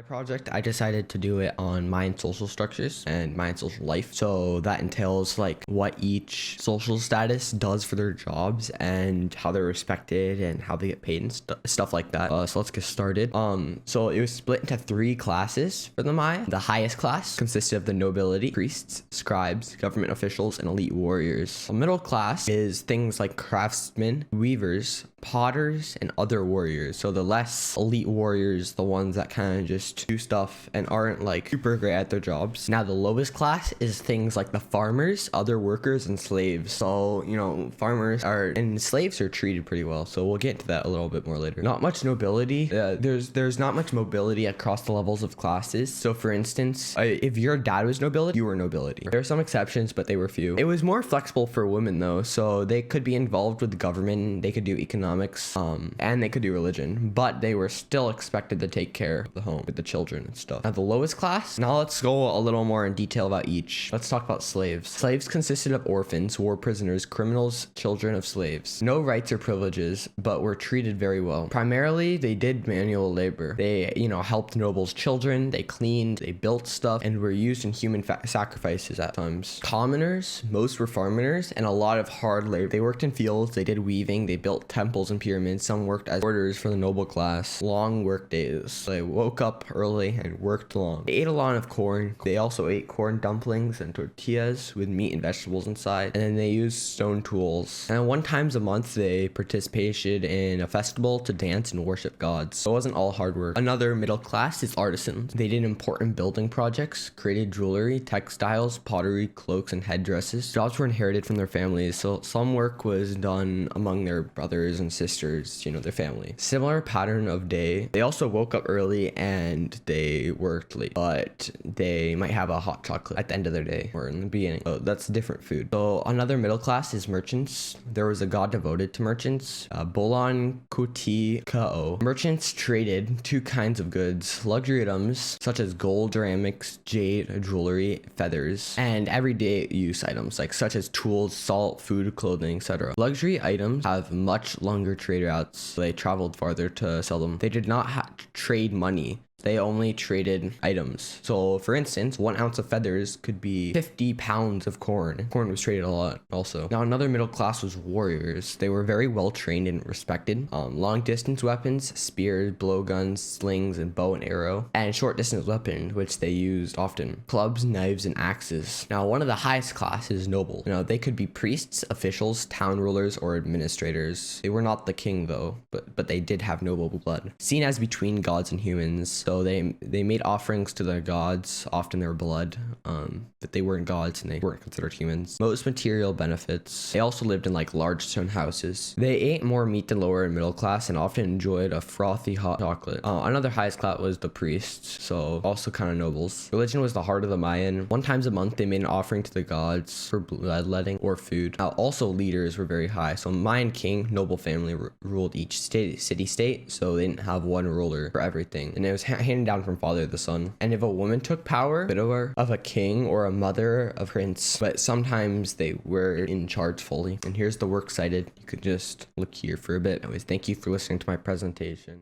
project, I decided to do it on Mayan social structures and Mayan social life. So that entails like what each social status does for their jobs and how they're respected and how they get paid and stuff like that. So let's get started. So it was split into 3 classes for the Maya. The highest class consisted of the nobility, priests, scribes, government officials, and elite warriors. The middle class is things like craftsmen, weavers, potters, and other warriors. So the less elite warriors, the ones that kind of just do stuff and aren't like super great at their jobs. Now the lowest class is things like the farmers, other workers, and slaves. So farmers are and slaves are treated pretty well, so we'll get into that a little bit more later. Not much nobility. There's not much mobility across the levels of classes. So for instance, if your dad was nobility, you were nobility. There are some exceptions, but they were few. It was more flexible for women though, so they could be involved with the government, they could do economics, and they could do religion, but they were still expected to take care of the home with the children and stuff. Now the lowest class, now let's go a little more in detail about each. Let's talk about slaves. Slaves consisted of orphans, war prisoners, criminals, children of slaves. No rights or privileges, but were treated very well. Primarily, they did manual labor. They, helped nobles' children, they cleaned, they built stuff, and were used in human sacrifices at times. Commoners, most were farmers, and a lot of hard labor. They worked in fields, they did weaving, they built temples and pyramids. Some worked as porters for the noble class. Long work days. They woke up early and worked long. They ate a lot of corn. They also ate corn dumplings and tortillas with meat and vegetables inside. And then they used stone tools. And 1 time a month, they participated in a festival to dance and worship gods. So it wasn't all hard work. Another middle class is artisans. They did important building projects, created jewelry, textiles, pottery, cloaks, and headdresses. Jobs were inherited from their families, so some work was done among their brothers and sisters, their family. Similar pattern of day. They also woke up early and they worked late, but they might have a hot chocolate at the end of their day or in the beginning. So that's different food. So another middle class is merchants. There was a god devoted to merchants, Bolon Kuti Kao. Merchants traded 2 kinds of goods: luxury items such as gold, ceramics, jade, jewelry, feathers, and everyday use items such as tools, salt, food, clothing, etc. Luxury items have much longer trade routes, so they traveled farther to sell them. They did not trade money. They only traded items. So for instance, 1 ounce of feathers could be 50 pounds of corn. Corn was traded a lot also. Now another middle class was warriors. They were very well trained and respected. Long distance weapons, spears, blowguns, slings, and bow and arrow. And short distance weapons, which they used often: clubs, knives, and axes. Now one of the highest classes is noble. They could be priests, officials, town rulers, or administrators. They were not the king though, but they did have noble blood. Seen as between gods and humans. So they made offerings to their gods, often their blood, but they weren't gods and they weren't considered humans. Most material benefits. They also lived in large stone houses. They ate more meat than lower and middle class and often enjoyed a frothy hot chocolate. Another highest class was the priests, so also kind of nobles. Religion was the heart of the Mayan. 1 time a month, they made an offering to the gods for bloodletting or food. Now also leaders were very high. So Mayan king, noble family ruled each city-state, so they didn't have one ruler for everything. And it was handed down from father to son. And if a woman took power, widower of a king or a mother of prince, but sometimes they were in charge fully. And here's the works cited. You could just look here for a bit. Anyways, thank you for listening to my presentation.